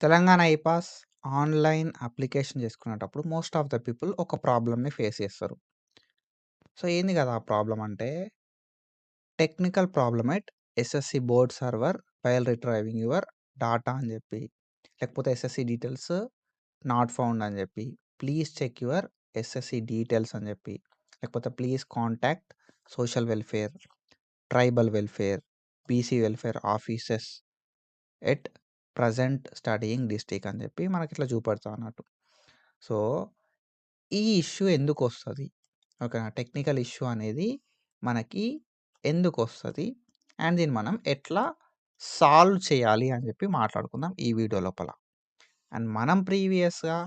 Telangana iPASS online application చేసుకునేటప్పుడు most of the people ఒక ప్రాబ్లమ్‌ని ఫేస్ చేస్తారు. సో, ఏంది కదా ఆ ప్రాబ్లమ్ అంటే technical problem at SSC board server while retrieving your data అని చెప్పి, లేకపోతే ఎస్ఎస్‌సి డీటెయిల్స్ నాట్ ఫౌండ్ అని చెప్పి, please check your SSC details అని చెప్పి, లేకపోతే please contact social welfare, tribal welfare, BC welfare offices at present studying district అని చెప్పి మనకిట్లా చూపెడతా అన్నట్టు. సో, ఈ ఇష్యూ ఎందుకొస్తది? ఓకేనా? టెక్నికల్ ఇష్యూ అనేది మనకి ఎందుకొస్తది? అండ్ దీన్ని మనం ఎట్లా సాల్వ్ చేయాలి అని చెప్పి మాట్లాడుకుందాం ఈ వీడియో లోపల. అండ్ మనం ప్రీవియస్‌గా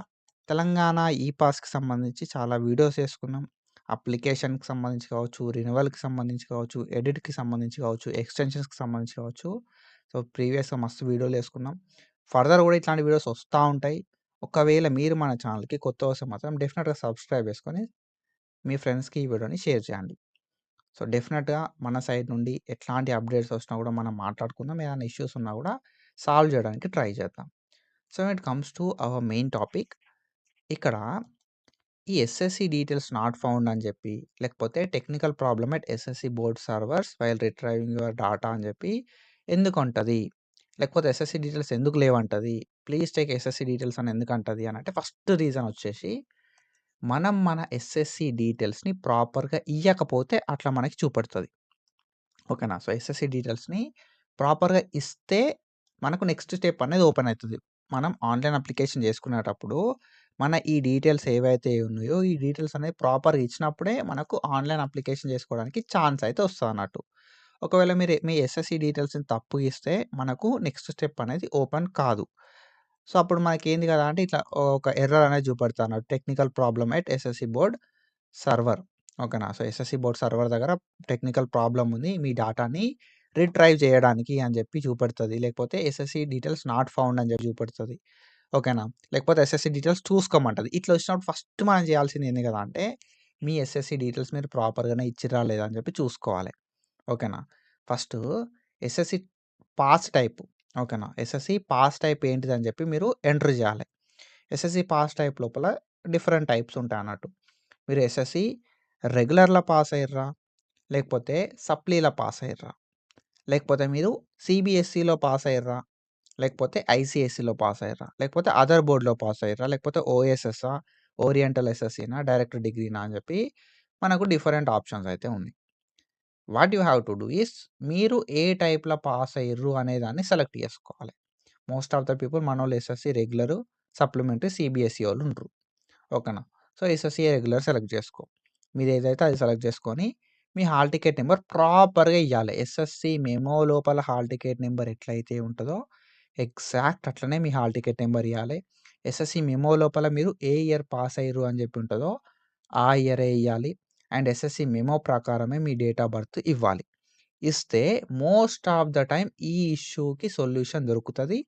తెలంగాణ ఈపాస్‌కి సంబంధించి చాలా వీడియోస్ చేసుకున్నాం. అప్లికేషన్‌కి సంబంధించి కావచ్చు, రెన్యువల్‌కి సంబంధించి కావచ్చు, ఎడిట్‌కి సంబంధించి కావచ్చు, ఎక్స్‌టెన్షన్స్‌కి సంబంధించి కావచ్చు. సో, ప్రీవియస్‌గా మస్తు వీడియోలు చేసుకున్నాం. ఫర్దర్ కూడా ఇట్లాంటి వీడియోస్ వస్తా ఉంటాయి. ఒకవేళ మీరు మన ఛానల్‌కి కొత్తగా వస్తే మాత్రం డెఫినిట్‌గా సబ్స్క్రైబ్ చేసుకొని మీ ఫ్రెండ్స్‌కి ఈ వీడియోని షేర్ చేయండి. సో, డెఫినిట్‌గా మన సైడ్ నుండి ఎట్లాంటి అప్డేట్స్ వచ్చినా కూడా మనం మాట్లాడుకుందాం. ఏదైనా ఇష్యూస్ ఉన్నా కూడా సాల్వ్ చేయడానికి ట్రై చేద్దాం. So, when it comes to our main topic, ఇక్కడ ఈ ఎస్ఎస్‌సి డీటెయిల్స్ నాట్ ఫౌండ్ అని చెప్పి, లేకపోతే technical problem at SSC board servers while retrieving your data అని చెప్పి ఎందుకంటది? లేకపోతే ఎస్ఎస్‌సి డీటెయిల్స్ ఎందుకు లేవంటది? ప్లీజ్ చెక్ ఎస్ఎస్‌సి డీటెయిల్స్ అని ఎందుకంటది అనంటే ఫస్ట్ రీజన్ వచ్చేసి, మనం మన ఎస్ఎస్‌సి డీటెయిల్స్‌ని ప్రాపర్‌గా ఇయ్యకపోతే అట్లా మనకి చూపెడతది. ఓకేనా? సో, ఎస్ఎస్‌సి డీటెయిల్స్‌ని ప్రాపర్‌గా ఇస్తే మనకు నెక్స్ట్ స్టెప్ అనేది ఓపెన్ అయితది. మనం ఆన్‌లైన్ అప్లికేషన్ చేసుకునేటప్పుడు మన ఈ డీటెయిల్స్ ఏవైతే ఉన్నాయో, ఈ డీటెయిల్స్ అనేవి ప్రాపర్‌గా ఇచ్చినప్పుడే మనకు ఆన్‌లైన్ అప్లికేషన్ చేసుకోవడానికి ఛాన్స్ అయితే వస్తదన్నట్టు. ఒకవేళ మీరు మీ ఎస్ఎస్‌సి డీటెయిల్స్‌ని తప్పుగా ఇస్తే మనకు నెక్స్ట్ స్టెప్ అనేది ఓపెన్ కాదు. సో, అప్పుడు మనకేంది కదా అంటే ఇట్లా ఒక ఎర్రర్ అనేది చూపెడతదన్నట్టు. Technical problem at SSC board server. ఓకేనా? సో, ఎస్ఎస్‌సి బోర్డ్ సర్వర్ దగ్గర టెక్నికల్ ప్రాబ్లమ్ ఉంది. మీ డాటాని రిట్రైవ్ చేయడానికి అని చెప్పి చూపెడతది. లేకపోతే ఎస్ఎస్‌సి డీటెయిల్స్ నాట్ ఫౌండ్ అని చెప్పి చూపెడతది. ఓకేనా? లేకపోతే ఎస్ఎస్‌సి డీటెయిల్స్ చూసుకోమంటది. ఇట్లా వచ్చినప్పుడు ఫస్ట్ మనం చేయాల్సింది ఏంది కదా అంటే, మీ ఎస్ఎస్‌సి డీటెయిల్స్ మీరు ప్రాపర్‌గానే ఇచ్చిర్రా లేదా అని చెప్పి చూసుకోవాలి. ఓకేనా? First SSC pass type. ఓకేనా? ఎస్ఎస్‌సి పాస్ టైప్ ఏంటిదని చెప్పి మీరు ఎంటర్ చేయాలి. ఎస్ఎస్‌సి పాస్ టైప్ లోపల డిఫరెంట్ టైప్స్ ఉంటాయన్నట్టు. మీరు ఎస్ఎస్‌సి రెగ్యులర్‌లో పాస్ అయ్యిర్రా? లేకపోతే సప్లీలో పాస్ అయ్యిర్రా? లేకపోతే మీరు సీబీఎస్ఈలో పాస్ అయ్యిర్రా? లేకపోతే ఐసీఎస్ఈలో పాస్ అయ్యిర్రా? లేకపోతే అదర్ బోర్డ్‌లో పాస్ అయ్యిర్రా? లేకపోతే ఓఎస్ఎస్సా? ఓరియంటల్ ఎస్ఎస్సీనా? డైరెక్ట్ డిగ్రీనా? అని చెప్పి మనకు డిఫరెంట్ ఆప్షన్స్ అయితే ఉన్నాయి. What you have to do is మీరు ఏ టైప్‌లో పాస్ అయ్యిర్రు అనే దాన్ని సెలెక్ట్ చేసుకోవాలి. మోస్ట్ ఆఫ్ ద పీపుల్ మనోళ్ళు ఎస్ఎస్‌సి రెగ్యులరు, సప్లిమెంటరీ, సీబీఎస్ఈ వోళ్ళు ఉంటరు. ఓకేనా? సో, ఎస్ఎస్‌సి రెగ్యులర్ సెలెక్ట్ చేసుకో. మీదేదైతే అది సెలెక్ట్ చేసుకొని, మీ హాల్ టికెట్ నంబర్ ప్రాపర్‌గా ఇయ్యాలి. ఎస్ఎస్‌సి మెమో లోపల హాల్ టికెట్ నంబర్ ఎట్లయితే ఉంటదో, ఎగ్జాక్ట్ అట్లనే మీ హాల్ టికెట్ నంబర్ ఇయ్యాలి. ఎస్ఎస్‌సి మెమో లోపల మీరు ఏ ఇయర్ పాస్ అయ్యిర్రు అని చెప్పి ఉంటదో, ఆ ఇయరే ఇయ్యాలి. అండ్ ఎస్ఎస్‌సి మెమో ప్రకారమే మీ డేట్ ఆఫ్ బర్త్ ఇవ్వాలి. ఇస్తే మోస్ట్ ఆఫ్ ద టైమ్ ఈ ఇష్యూకి సొల్యూషన్ దొరుకుతది.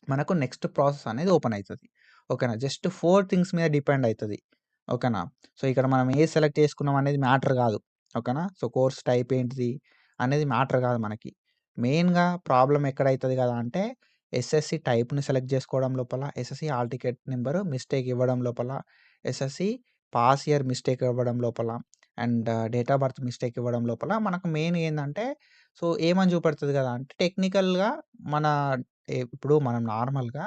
మనకు నెక్స్ట్ ప్రాసెస్ అనేది ఓపెన్ అయితది. ఓకేనా? జస్ట్ 4 థింగ్స్ మీద డిపెండ్ అయితది. ఓకేనా? సో, ఇక్కడ మనం ఏది సెలెక్ట్ చేసుకున్నాం అనేది మ్యాటర్ గాదు. ఓకేనా? సో, కోర్స్ టైప్ ఏంటిది అనేది మ్యాటర్ గాదు మనకి. మెయిన్‌గా ప్రాబ్లమ్ ఎక్కడైతది గదా అంటే ఎస్ఎస్‌సి టైప్‌ని సెలెక్ట్ చేసుకోవడం లోపల, SSC hall ticket number mistake ఇవ్వడం లోపల, ఎస్ఎస్‌సి పాస్ ఇయర్ మిస్టేక్ ఇవ్వడం లోపల, and date of birth mistake ఇవ్వడం లోపల మనకు మెయిన్ ఏందంటే, సో, ఏమని చూపెడతది గదా అంటే టెక్నికల్‌గా మన ఇప్పుడు మనం నార్మల్‌గా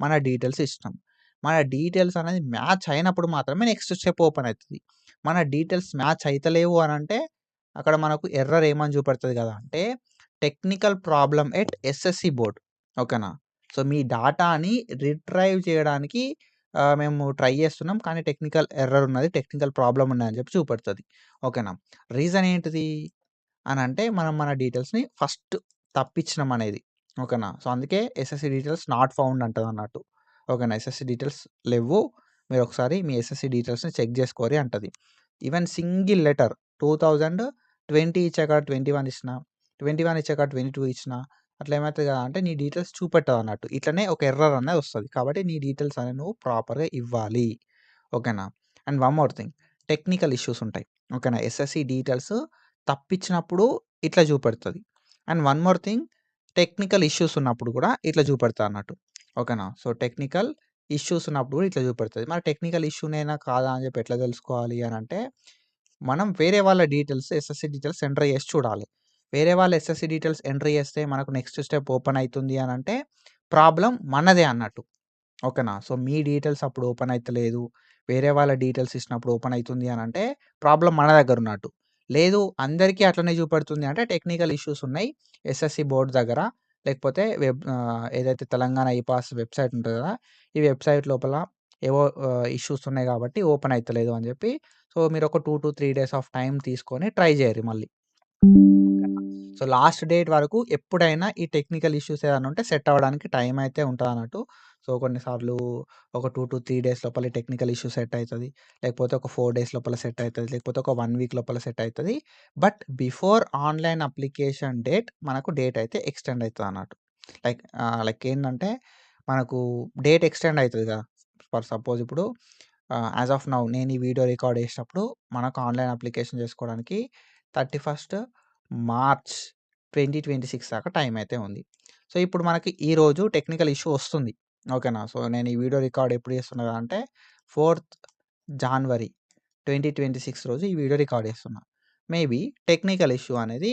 మన డీటెయిల్స్ ఇచ్చినాం. మన డీటెయిల్స్ అనేది మ్యాచ్ అయినప్పుడు మాత్రమే నెక్స్ట్ స్టెప్ ఓపెన్ అయితది. మన డీటెయిల్స్ మ్యాచ్ అయితలేవు అనంటే, అక్కడ మనకు ఎర్రర్ ఏమని చూపెడతది గదా అంటే, technical problem at SSC board. ఓకేనా? సో, మీ డాటాని రిట్రైవ్ చేయడానికి మేము ట్రై చేస్తున్నాం. కానీ టెక్నికల్ ఎర్రర్ ఉన్నది. టెక్నికల్ ప్రాబ్లమ్ ఉన్నదని చెప్పి చూపెడతది. ఓకేనా? రీజన్ ఏంటిది అనంటే, మనం మన డీటెయిల్స్‌ని ఫస్ట్ తప్పించినాం అనేది. ఓకేనా? సో, అందుకే ఎస్ఎస్‌సి డీటెయిల్స్ నాట్ ఫౌండ్ అంటదన్నట్టు. ఓకేనా? ఎస్ఎస్‌సి డీటెయిల్స్ లెవ్వు. మీరొకసారి మీ ఎస్ఎస్‌సి డీటెయిల్స్‌ని చెక్ జేసుకోరి అంటది. ఈవెన్ సింగిల్ లెటర్ 2020 ఇచ్చాక 21 ఇచ్చినా, 21 ఇచ్చాక 22 ఇచ్చినా, అట్లా ఏమైతది కదా అంటే నీ డీటెయిల్స్ చూపెట్టదన్నట్టు. ఇట్లనే ఒక ఎర్రర్ అనేది వస్తది. కాబట్టి నీ డీటెయిల్స్ అనేవి నువ్వు ప్రాపర్‌గా ఇవ్వాలి. ఓకేనా? And one more thing, technical issues ఉంటాయి. ఓకేనా? ఎస్ఎస్‌సి డీటెయిల్స్ తప్పించినప్పుడు ఇట్లా చూపెడతది. And one more thing, technical issues ఉన్నప్పుడు గూడా ఇట్లా చూపెడతదన్నట్టు. ఓకేనా? సో, టెక్నికల్ ఇష్యూస్ ఉన్నప్పుడు గూడా ఇట్లా చూపెడతది. మరి టెక్నికల్ ఇష్యూనేనా కాదా అని చెప్పి ఎట్లా తెలుసుకోవాలి అనంటే, మనం వేరే వాళ్ళ డీటెయిల్స్ ఎస్ఎస్‌సి డీటెయిల్స్ ఎంటర్ చేసి చూడాలి. వేరే వాళ్ళ ఎస్ఎస్‌సి డీటెయిల్స్ ఎంటర్ చేస్తే మనకు నెక్స్ట్ స్టెప్ ఓపెన్ అయితుంది అనంటే, ప్రాబ్లమ్ మనదే అన్నట్టు. ఓకేనా? సో, మీ డీటెయిల్స్ అప్పుడు ఓపెన్ అయితలేదు. వేరే వాళ్ళ డీటెయిల్స్ ఇచ్చినప్పుడు ఓపెన్ అయితుంది అనంటే, ప్రాబ్లమ్ మన దగ్గరున్నట్టు. లేదు అందరికీ అట్లనే చూపెడుతుంది అంటే టెక్నికల్ ఇష్యూస్ ఉన్నాయి. ఎస్ఎస్‌సి బోర్డ్ దగ్గర లేకపోతే ఏదైతే తెలంగాణ ఈపాస్ వెబ్‌సైట్ ఉంటది కదా! ఈ వెబ్‌సైట్ లోపల ఏవో ఇష్యూస్ ఉన్నాయి కాబట్టి ఓపెన్ అయితలేదు అని చెప్పి, సో, మీరొక 2-3 డేస్ ఆఫ్ టైమ్ తీసుకొని ట్రై చేయండి మళ్ళీ. ఓకేనా? సో, లాస్ట్ డేట్ వరకు ఎప్పుడైనా ఈ టెక్నికల్ ఇష్యూస్ ఏదైనా ఉంటే సెట్ అవ్వడానికి టైం అయితే ఉంటదన్నట్టు. సో, కొన్నిసార్లు ఒక 2-3 డేస్ లోపల ఈ టెక్నికల్ ఇష్యూ సెట్ అయితది. లేకపోతే ఒక 4 డేస్ లోపల సెట్ అయితది. లేకపోతే ఒక 1 వీక్ లోపల సెట్ అయితది. But before online application date మనకు డేట్ అయితే ఎక్స్‌టెండ్ అయితదన్నట్టు. లైక్ ఏంటంటే మనకు డేట్ ఎక్స్‌టెండ్ అయితది కదా! ఫర్ సపోజ్ ఇప్పుడు యాస్ ఆఫ్ నౌ నేను ఈ వీడియో రికార్డ్ చేసేటప్పుడు మనకు ఆన్‌లైన్ అప్లికేషన్ చేసుకోవడానికి 31 మార్చ్ 2026 దాకా టైం అయితే ఉంది. సో, ఇప్పుడు మనకి ఈరోజు టెక్నికల్ ఇష్యూ వస్తుంది. ఓకేనా? సో, నేను ఈ వీడియో రికార్డ్ ఎప్పుడు చేస్తున్నా అంటే 4థ్ జాన్వరి 2026 రోజు ఈ వీడియో రికార్డ్ చేస్తున్నా. మేబీ టెక్నికల్ ఇష్యూ అనేది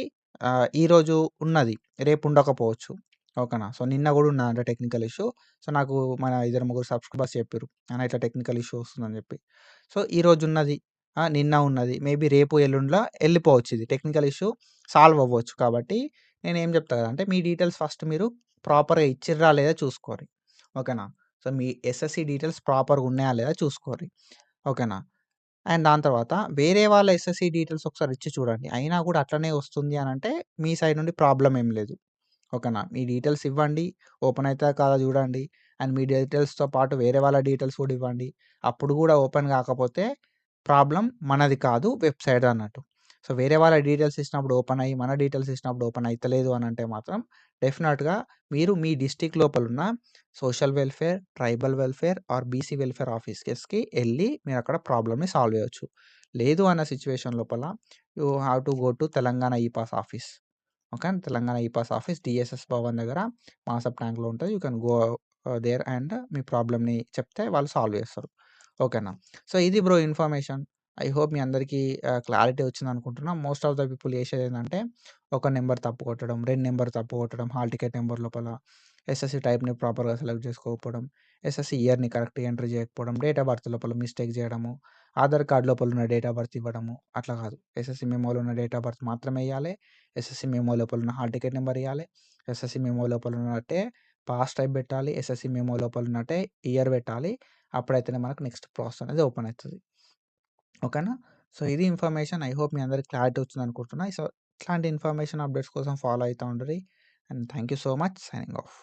ఈరోజు ఉన్నది. రేపు ఉండకపోవచ్చు. ఓకేనా? సో, నిన్న గూడా ఉన్నదంట టెక్నికల్ ఇష్యూ. సో, నాకు మన ఇద్దరు ముగ్గురు సబ్‌స్క్రైబర్స్ చెప్పిర్రు. అన్న ఇట్లా టెక్నికల్ ఇష్యూ వస్తుందని జెప్పి. సో, ఈరోజు ఉన్నది. నిన్న ఉన్నది. మేబీ రేపు ఎల్లుండిలో ఎళ్ళిపోవచ్చు ఇది. టెక్నికల్ ఇష్యూ సాల్వ్ అవ్వచ్చు. కాబట్టి నేనేం జెప్తా అంటే మీ డీటెయిల్స్ ఫస్ట్ మీరు ప్రాపర్‌గా ఇచ్చిర్రా లేదా చూసుకోరి. ఓకేనా? సో, మీ ఎస్ఎస్‌సి డీటెయిల్స్ ప్రాపర్‌గా ఉన్నాయా లేదా చూసుకోరి. ఓకేనా? అండ్ దాని తర్వాత వేరే వాళ్ళ ఎస్ఎస్‌సి డీటెయిల్స్ ఒకసారి ఇచ్చి చూడండి. అయినా గూడా అట్లనే వస్తుంది అనంటే మీ సైడ్ నుండి ప్రాబ్లమ్ ఏం లేదు. ఓకేనా? మీ డీటెయిల్స్ ఇవ్వండి. ఓపెన్ అయితదా కాదా చూడండి. అండ్ మీ డీటెయిల్స్‌తో పాటు వేరే వాళ్ళ డీటెయిల్స్ కూడా ఇవ్వండి. అప్పుడు గూడా ఓపెన్ కాకపోతే ప్రాబ్లమ్ మనది కాదు వెబ్‌సైట్ అన్నట్టు. సో, వేరే వాళ్ళ డీటెయిల్స్ ఇచ్చినప్పుడు ఓపెన్ అయ్యి, మన డీటెయిల్స్ ఇచ్చినప్పుడు ఓపెన్ అయితలేదు అనంటే మాత్రం డెఫినెట్‌గా మీరు మీ డిస్ట్రిక్ట్ లోపలున్న social welfare, tribal welfare or BC welfare ఆఫీసెస్‌కి ఎళ్లి మీరక్కడ ప్రాబ్లమ్‌ని సాల్వ్ చేయొచ్చు. లేదు అన్న సిట్యుయేషన్ లోపల you have to go to Telangana epass office. Okay. Telangana epass office DSS Bhavan దగ్గర మాసబ్ ట్యాంక్‌లో ఉంటది. You can go there and మీ ప్రాబ్లమ్‌ని చెప్తే వాళ్ళు సాల్వ్ చేస్తారు. ఓకేనా? సో, ఇది బ్రో ఇన్ఫర్మేషన్. ఐ హోప్ మీ అందరికీ క్లారిటీ వచ్చిందనుకుంటున్నా. మోస్ట్ ఆఫ్ ద పీపుల్ చేసేదేందంటే ఒక నంబర్ తప్పు కొట్టడం, 2 నంబర్ తప్పు కొట్టడం, హాల్ టికెట్ నంబర్ లోపల ఎస్ఎస్‌సి టైప్‌ని ప్రాపర్‌గా సెలెక్ట్ చేసుకోకపోవడం, ఎస్ఎస్‌సి ఇయర్‌ని కరెక్ట్‌గా ఎంటర్ చేయకపోవడం, డేట్ ఆఫ్ బర్త్ లోపల మిస్టేక్ చేయడము, ఆధార్ కార్డ్ లోపల ఉన్న డేట్ ఆఫ్ బర్త్ ఇవ్వడము. అట్లా కాదు. ఎస్ఎస్‌సి మెమోలో ఉన్న డేట్ ఆఫ్ బర్త్ మాత్రమే ఇయ్యాలే. ఎస్ఎస్‌సి మెమో లోపల ఉన్న హాల్ టికెట్ నంబర్ ఇయ్యాలే. ఎస్ఎస్‌సి మెమో లోపల ఉన్నట్టే పాస్ టైప్ పెట్టాలి. ఎస్ఎస్‌సి మెమో లోపల ఉన్నట్టే ఇయర్ పెట్టాలి. అప్పుడైతేనే మనకు నెక్స్ట్ ప్రాసెస్ అనేది ఓపెన్ అయితది. ఓకేనా? సో, ఇది ఇన్ఫర్మేషన్. ఐ హోప్ మీ అందరికి క్లారిటీ వచ్చిందనుకుంటున్నా. సో, ఇట్లాంటి ఇన్ఫర్మేషన్ అప్డేట్స్ కోసం ఫాలో అయితా ఉండుర్రి. And thank you so much. Signing of.